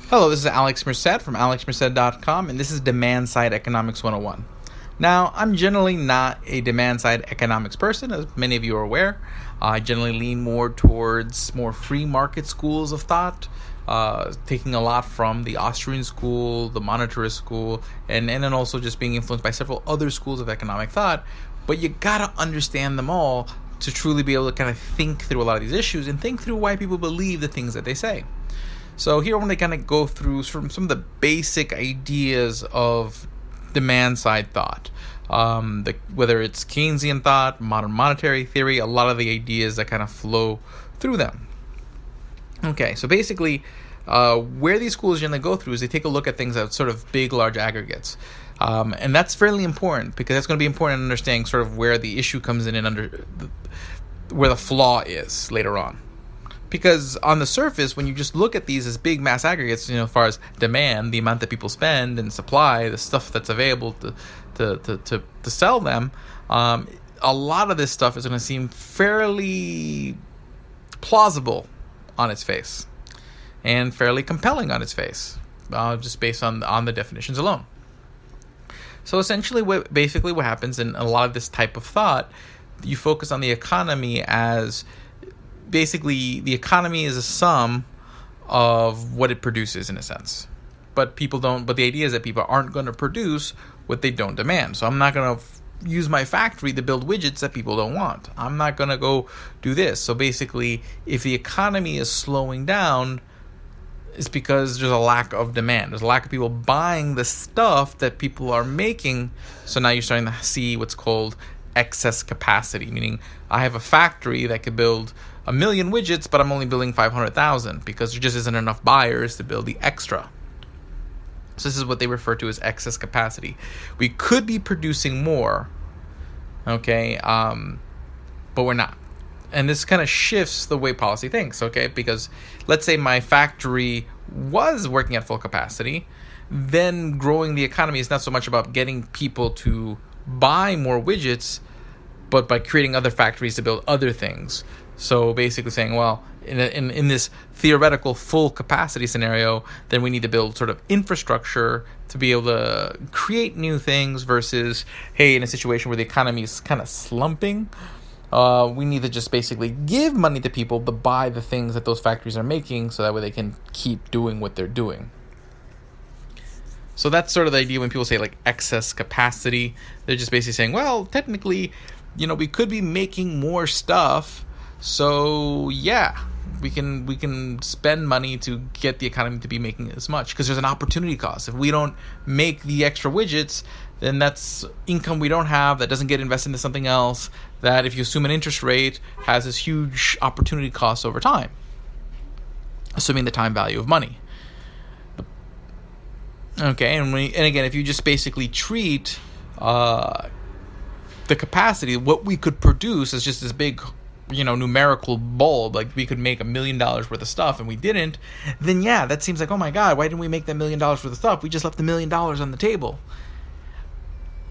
Hello, this is Alex Merced from alexmerced.com, and this is Demand Side Economics 101. Now, I'm generally not a demand side economics person, as many of you are aware. I generally lean more towards more free market schools of thought, taking a lot from the Austrian school, the monetarist school, and then also just being influenced by several other schools of economic thought. But you gotta understand them all to truly be able to kind of think through a lot of these issues and think through why people believe the things that they say. So here I want to kind of go through some of the basic ideas of demand side thought. Whether it's Keynesian thought, modern monetary theory, a lot of the ideas that kind of flow through them. Okay, so basically where these schools generally go through is they take a look at things as sort of big, large aggregates. And that's fairly important because that's going to be important in understanding sort of where the issue comes in and where the flaw is later on. Because on the surface, when you just look at these as big mass aggregates, as far as demand, the amount that people spend, and supply, the stuff that's available to sell them, a lot of this stuff is going to seem fairly plausible on its face and fairly compelling on its face, just based on the definitions alone. So essentially, what happens in a lot of this type of thought, you focus on the economy as basically the economy is a sum of what it produces in a sense. But the idea is that people aren't going to produce what they don't demand. So I'm not going to use my factory to build widgets that people don't want. I'm not going to go do this. So basically, if the economy is slowing down, it's because there's a lack of demand. There's a lack of people buying the stuff that people are making. So now you're starting to see what's called excess capacity, meaning I have a factory that could build 1 million widgets, but I'm only building 500,000 because there just isn't enough buyers to build the extra. So this is what they refer to as excess capacity. We could be producing more, okay, but we're not. And this kind of shifts the way policy thinks, okay, because let's say my factory was working at full capacity, then growing the economy is not so much about getting people to buy more widgets, but by creating other factories to build other things. So basically saying, well, in this theoretical full capacity scenario, then we need to build sort of infrastructure to be able to create new things versus, hey, in a situation where the economy is kind of slumping, we need to just basically give money to people to buy the things that those factories are making so that way they can keep doing what they're doing. So that's sort of the idea when people say like excess capacity. They're just basically saying, well, technically, we could be making more stuff. So yeah, we can spend money to get the economy to be making as much because there's an opportunity cost. If we don't make the extra widgets, then that's income we don't have that doesn't get invested into something else that, if you assume an interest rate, has this huge opportunity cost over time, assuming the time value of money. Okay, and again, if you just basically treat the capacity, what we could produce as just this big, numerical bulb, like we could make $1 million worth of stuff and we didn't, then yeah, that seems like, oh my God, why didn't we make that $1 million worth of stuff? We just left $1 million on the table.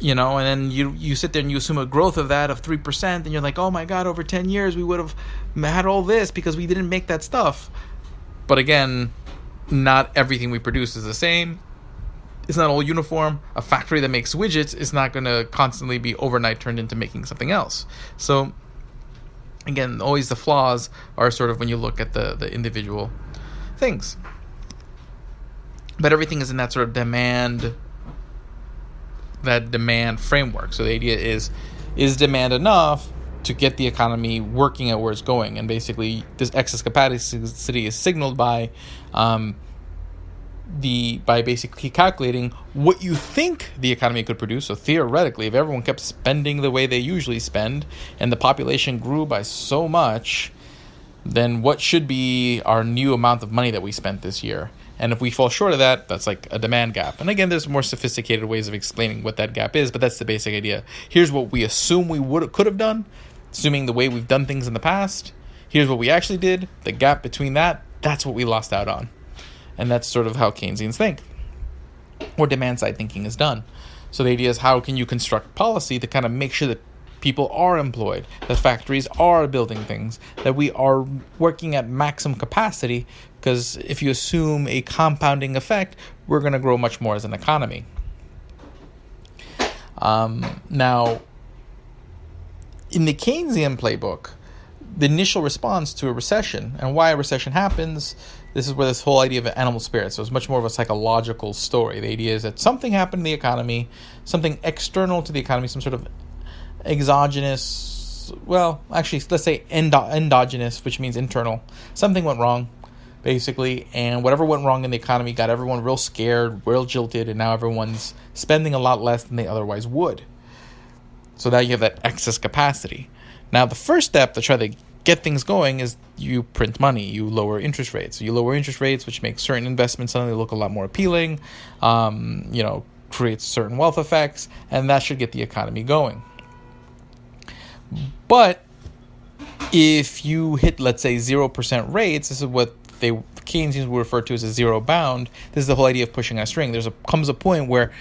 And then you sit there and you assume a growth of that of 3%, and you're like, oh my God, over 10 years we would have had all this because we didn't make that stuff. But again, not everything we produce is the same. It's not all uniform. A factory that makes widgets is not going to constantly be overnight turned into making something else. So, again, always the flaws are sort of when you look at the individual things. But everything is in that sort of demand framework. So the idea is demand enough to get the economy working at where it's going? And basically, this excess capacity is signaled by basically calculating what you think the economy could produce. So theoretically, if everyone kept spending the way they usually spend and the population grew by so much, then what should be our new amount of money that we spent this year? And if we fall short of that, that's like a demand gap. And again, there's more sophisticated ways of explaining what that gap is, but that's the basic idea. Here's what we assume we could have done, assuming the way we've done things in the past. Here's what we actually did. The gap between that's what we lost out on. And that's sort of how Keynesians think, or demand-side thinking is done. So the idea is, how can you construct policy to kind of make sure that people are employed, that factories are building things, that we are working at maximum capacity, because if you assume a compounding effect, we're going to grow much more as an economy. Now, in the Keynesian playbook, the initial response to a recession and why a recession happens, this is where this whole idea of animal spirits. So it's much more of a psychological story. The idea is that something happened in the economy, something external to the economy, some sort of exogenous, well, actually, let's say endogenous, which means internal. Something went wrong, basically, and whatever went wrong in the economy got everyone real scared, real jilted, and now everyone's spending a lot less than they otherwise would. So now you have that excess capacity. Now, the first step to try to get things going is you print money, you lower interest rates. You lower interest rates, which makes certain investments suddenly look a lot more appealing, creates certain wealth effects, and that should get the economy going. But if you hit, let's say, 0% rates, this is what Keynesians would refer to as a zero bound. This is the whole idea of pushing on a string. Comes a point where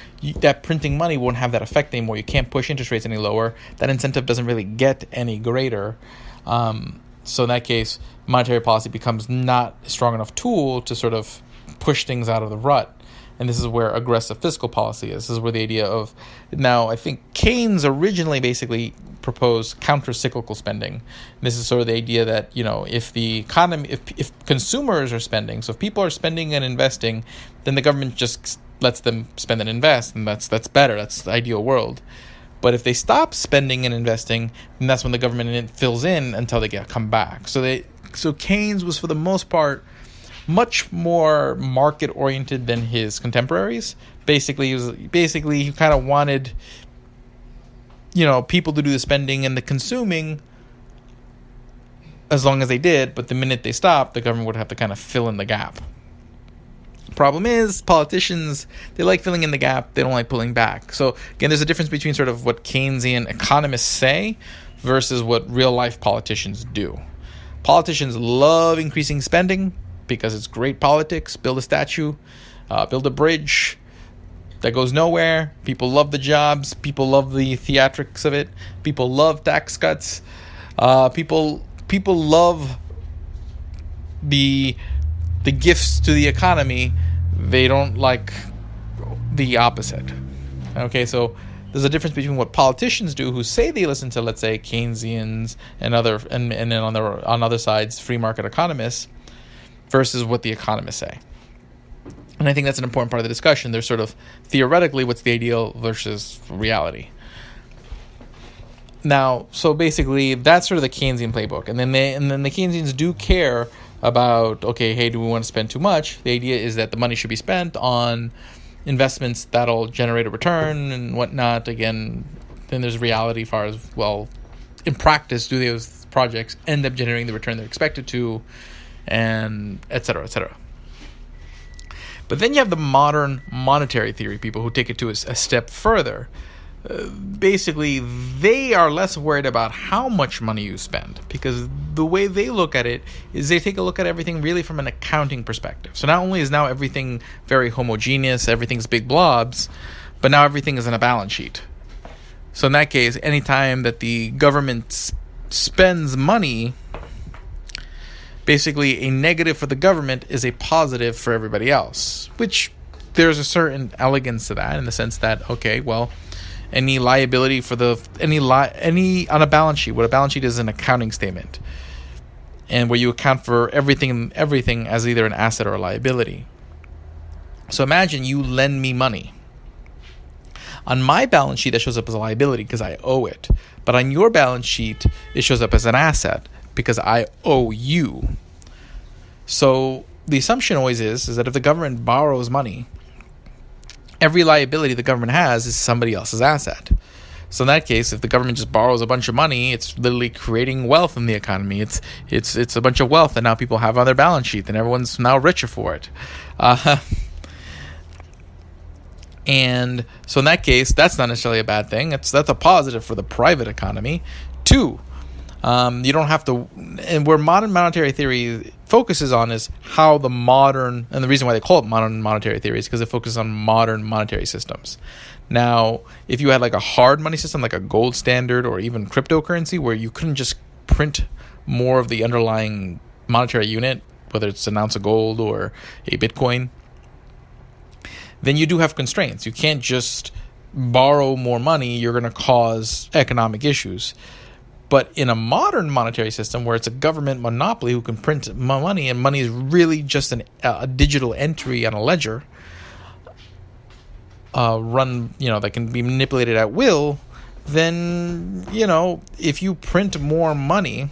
that printing money won't have that effect anymore. You can't push interest rates any lower. That incentive doesn't really get any greater. So in that case, monetary policy becomes not a strong enough tool to sort of push things out of the rut. And this is where aggressive fiscal policy is. This is where the idea of, now I think Keynes originally basically proposed counter-cyclical spending. And this is sort of the idea that, if the economy, if consumers are spending, so if people are spending and investing, then the government just lets them spend and invest, and that's better. That's the ideal world. But if they stop spending and investing, then that's when the government fills in until they come back. So Keynes was, for the most part, much more market-oriented than his contemporaries. Basically, he kind of wanted, people to do the spending and the consuming as long as they did, but the minute they stopped, the government would have to kind of fill in the gap. Problem is, politicians, they like filling in the gap, they don't like pulling back. So again, there's a difference between sort of what Keynesian economists say versus what real-life politicians do. Politicians love increasing spending because it's great politics. Build a statue, build a bridge that goes nowhere. People love the jobs. People love the theatrics of it. People love tax cuts. People love the gifts to the economy. They don't like the opposite. Okay, so there's a difference between what politicians do, who say they listen to, let's say, Keynesians and then on other sides, free market economists, versus what the economists say. And I think that's an important part of the discussion. There's sort of theoretically what's the ideal versus reality. Now, so basically that's sort of the Keynesian playbook. And then the Keynesians do care about, okay, hey, do we want to spend too much? The idea is that the money should be spent on investments that'll generate a return and whatnot. Again, then there's reality as far as, well, in practice, do those projects end up generating the return they're expected to, and et cetera, et cetera. But then you have the modern monetary theory people who take it to a step further. Basically, they are less worried about how much money you spend, because the way they look at it is they take a look at everything really from an accounting perspective. So not only is now everything very homogeneous, everything's big blobs, but now everything is in a balance sheet. So in that case, anytime that the government spends money, basically a negative for the government is a positive for everybody else, which there's a certain elegance to that in the sense that, okay, well, any liability for any on a balance sheet, what a balance sheet is an accounting statement, and where you account for everything as either an asset or a liability. So imagine you lend me money. On my balance sheet, that shows up as a liability because I owe it. But on your balance sheet, it shows up as an asset because I owe you. So the assumption always is that if the government borrows money, every liability the government has is somebody else's asset. So in that case, if the government just borrows a bunch of money, it's literally creating wealth in the economy. It's a bunch of wealth that now people have on their balance sheet, and everyone's now richer for it. And so in that case, that's not necessarily a bad thing. That's a positive for the private economy. Two, you don't have to, and where modern monetary theory focuses on is how the modern, and the reason why they call it modern monetary theory is because it focuses on modern monetary systems. Now, if you had like a hard money system, like a gold standard or even cryptocurrency, where you couldn't just print more of the underlying monetary unit whether it's an ounce of gold or a Bitcoin, then you do have constraints. You can't just borrow more money. You're going to cause economic issues. But in a modern monetary system where it's a government monopoly who can print money, and money is really just a digital entry on a ledger, that can be manipulated at will, then, if you print more money,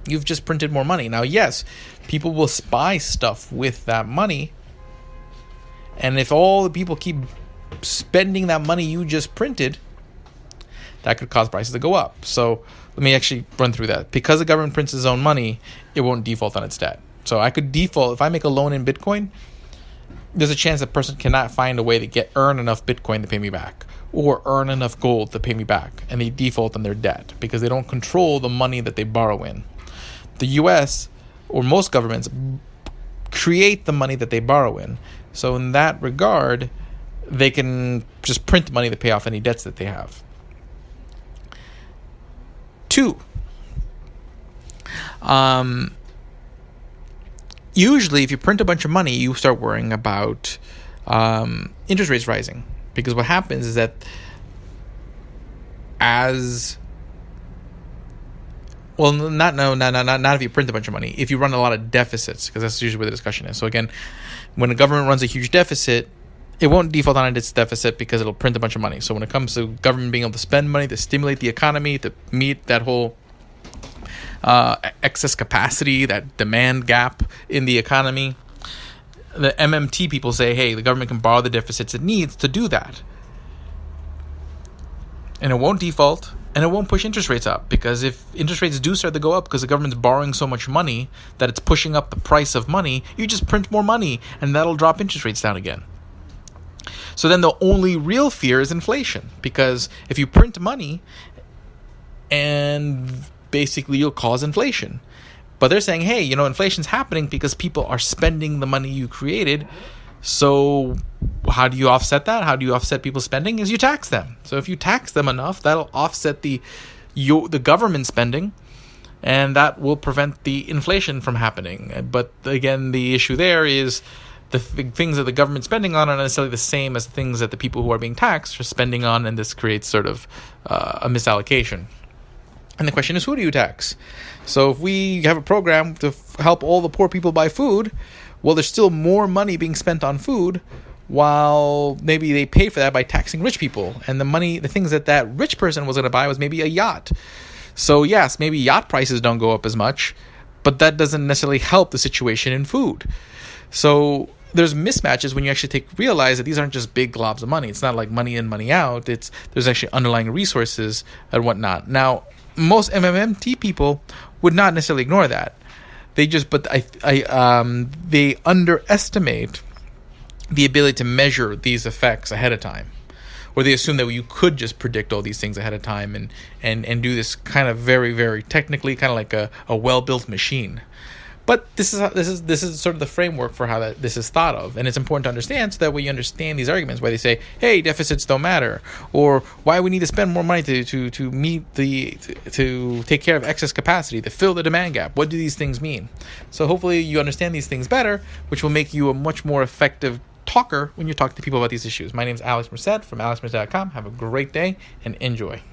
you've just printed more money. Now, yes, people will buy stuff with that money. And if all the people keep spending that money you just printed, that could cause prices to go up. So let me actually run through that. Because the government prints its own money, it won't default on its debt. So I could default, if I make a loan in Bitcoin, there's a chance that person cannot find a way to earn enough Bitcoin to pay me back, or earn enough gold to pay me back, and they default on their debt because they don't control the money that they borrow in. The US, or most governments, create the money that they borrow in. So in that regard, they can just print money to pay off any debts that they have. 2, usually if you print a bunch of money, you start worrying about interest rates rising, because what happens is that not if you print a bunch of money. If you run a lot of deficits, because that's usually where the discussion is. So again, when a government runs a huge deficit, it won't default on its deficit because it'll print a bunch of money. So when it comes to government being able to spend money to stimulate the economy, to meet that whole excess capacity, that demand gap in the economy, the MMT people say, hey, the government can borrow the deficits it needs to do that. And it won't default, and it won't push interest rates up, because if interest rates do start to go up because the government's borrowing so much money that it's pushing up the price of money, you just print more money, and that'll drop interest rates down again. So then the only real fear is inflation, because if you print money, and basically you'll cause inflation. But they're saying, hey, inflation's happening because people are spending the money you created. So how do you offset that? How do you offset people spending? Is you tax them. So if you tax them enough, that'll offset the government spending, and that will prevent the inflation from happening. But again, the issue there is the things that the government's spending on are not necessarily the same as the things that the people who are being taxed are spending on, and this creates sort of a misallocation. And the question is, who do you tax? So if we have a program to help all the poor people buy food, well, there's still more money being spent on food, while maybe they pay for that by taxing rich people. And the things that rich person was going to buy was maybe a yacht. So yes, maybe yacht prices don't go up as much, but that doesn't necessarily help the situation in food. So there's mismatches when you actually realize that these aren't just big globs of money. It's not like money in, money out. There's actually underlying resources and whatnot. Now, most MMT people would not necessarily ignore that. They underestimate the ability to measure these effects ahead of time, or they assume that you could just predict all these things ahead of time and do this kind of very, very technically, kind of like a well-built machine. But this is sort of the framework for how this is thought of, and it's important to understand so that way you understand these arguments why they say, hey, deficits don't matter, or why we need to spend more money to take care of excess capacity, to fill the demand gap. What do these things mean? So hopefully you understand these things better, which will make you a much more effective talker when you talk to people about these issues. My name is Alex Merced from alexmerced.com. Have a great day and enjoy.